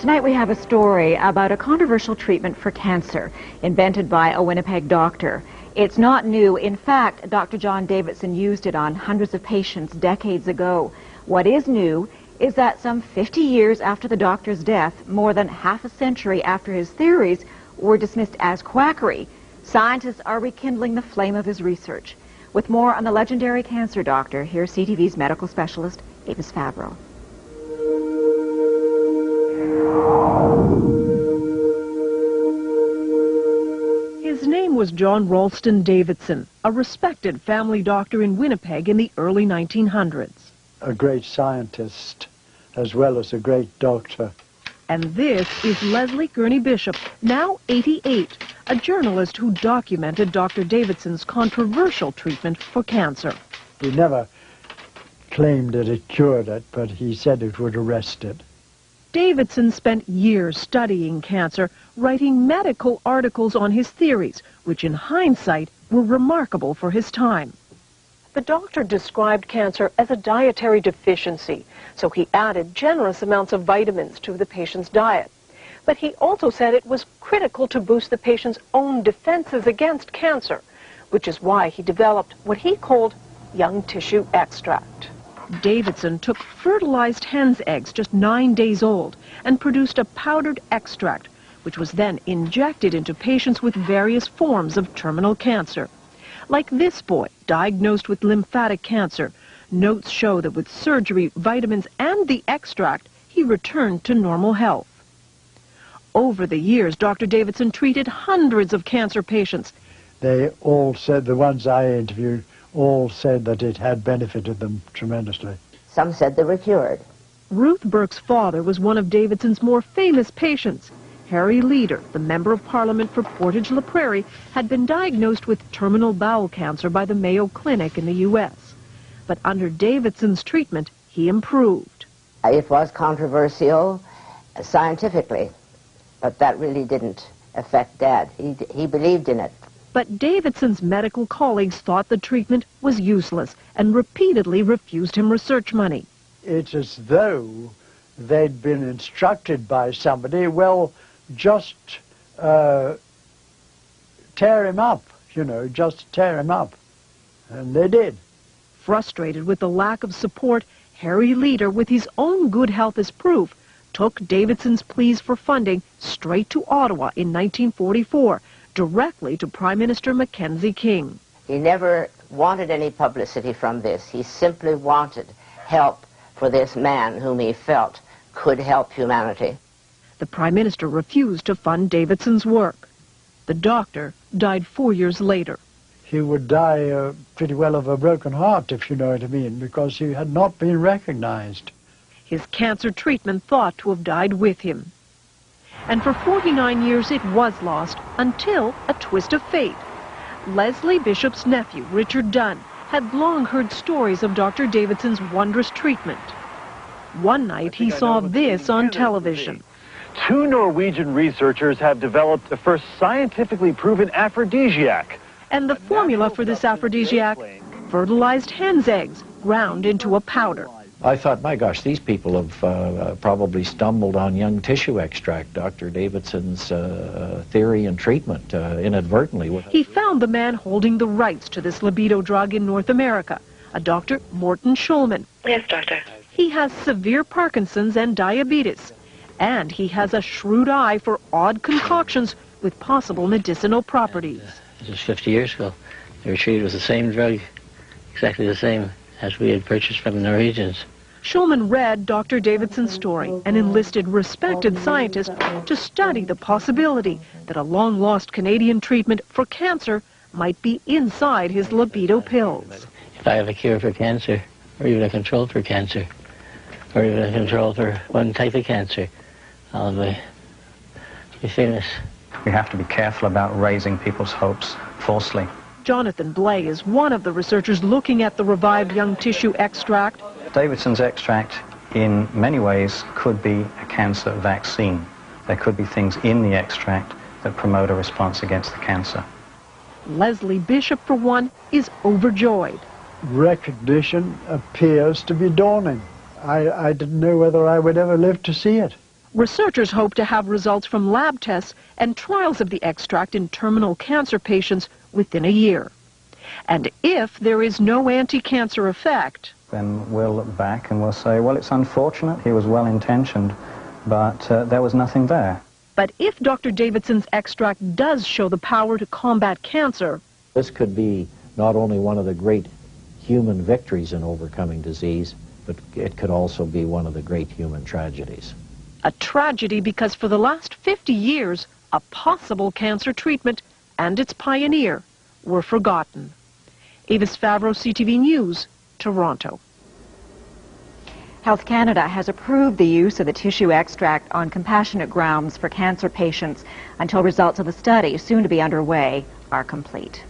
Tonight we have a story about a controversial treatment for cancer invented by a Winnipeg doctor. It's not new. In fact, Dr. John Davidson used it on hundreds of patients decades ago. What is new is that some 50 years after the doctor's death, more than half a century after his theories were dismissed as quackery, scientists are rekindling the flame of his research. With more on the legendary cancer doctor, here's CTV's medical specialist, Avis Fabro. His name was John Ralston Davidson, a respected family doctor in Winnipeg in the early 1900s. A great scientist as well as a great doctor. And this is Leslie Gurney Bishop, now 88, a journalist who documented Dr. Davidson's controversial treatment for cancer. He never claimed that it cured it, but he said it would arrest it. Davidson spent years studying cancer, writing medical articles on his theories, which in hindsight were remarkable for his time. The doctor described cancer as a dietary deficiency, so he added generous amounts of vitamins to the patient's diet. But he also said it was critical to boost the patient's own defenses against cancer, which is why he developed what he called young tissue extract. Davidson took fertilized hen's eggs just 9 days old and produced a powdered extract, which was then injected into patients with various forms of terminal cancer. Like this boy, diagnosed with lymphatic cancer, notes show that with surgery, vitamins, and the extract, he returned to normal health. Over the years, Dr. Davidson treated hundreds of cancer patients. They all said, the ones I interviewed, all said that it had benefited them tremendously. Some said they were cured. Ruth Burke's father was one of Davidson's more famous patients. Harry Leader, the Member of Parliament for Portage-La Prairie, had been diagnosed with terminal bowel cancer by the Mayo Clinic in the U.S. But under Davidson's treatment, he improved. It was controversial scientifically, but that really didn't affect Dad. He believed in it. But Davidson's medical colleagues thought the treatment was useless and repeatedly refused him research money. It's as though they'd been instructed by somebody, well, just tear him up, just tear him up. And they did. Frustrated with the lack of support, Harry Leader, with his own good health as proof, took Davidson's pleas for funding straight to Ottawa in 1944, directly to Prime Minister Mackenzie King. He never wanted any publicity from this. He simply wanted help for this man whom he felt could help humanity. The Prime Minister refused to fund Davidson's work. The doctor died 4 years later. He would die pretty well of a broken heart, if you know what I mean, because he had not been recognized. His cancer treatment thought to have died with him. And for 49 years it was lost, until a twist of fate. Leslie Bishop's nephew, Richard Dunn, had long heard stories of Dr. Davidson's wondrous treatment. One night he saw this on television. 2 Norwegian researchers have developed the first scientifically proven aphrodisiac. And the formula for this aphrodisiac? Fertilized hen's eggs, ground into a powder. I thought, my gosh, these people have probably stumbled on young tissue extract, Dr. Davidson's theory and treatment inadvertently. He found the man holding the rights to this libido drug in North America, a Dr. Morton Schulman. Yes, doctor. He has severe Parkinson's and diabetes, and he has a shrewd eye for odd concoctions with possible medicinal properties. This was 50 years ago. They were treated with the same drug, exactly the same as we had purchased from the Norwegians. Schulman read Dr. Davidson's story and enlisted respected scientists to study the possibility that a long-lost Canadian treatment for cancer might be inside his libido pills. If I have a cure for cancer, or even a control for cancer, or even a control for one type of cancer, I'll be famous. We have to be careful about raising people's hopes falsely. Jonathan Blay is one of the researchers looking at the revived young tissue extract. Davidson's extract, in many ways, could be a cancer vaccine. There could be things in the extract that promote a response against the cancer. Leslie Bishop, for one, is overjoyed. Recognition appears to be dawning. I didn't know whether I would ever live to see it. Researchers hope to have results from lab tests and trials of the extract in terminal cancer patients within a year. And if there is no anti-cancer effect, then we'll look back and we'll say, well, it's unfortunate, he was well-intentioned, but there was nothing there. But if Dr. Davidson's extract does show the power to combat cancer, this could be not only one of the great human victories in overcoming disease, but it could also be one of the great human tragedies. a tragedy because for the last 50 years, a possible cancer treatment and its pioneer were forgotten. Avis Favreau, CTV News, Toronto. Health Canada has approved the use of the tissue extract on compassionate grounds for cancer patients until results of the study, soon to be underway, are complete.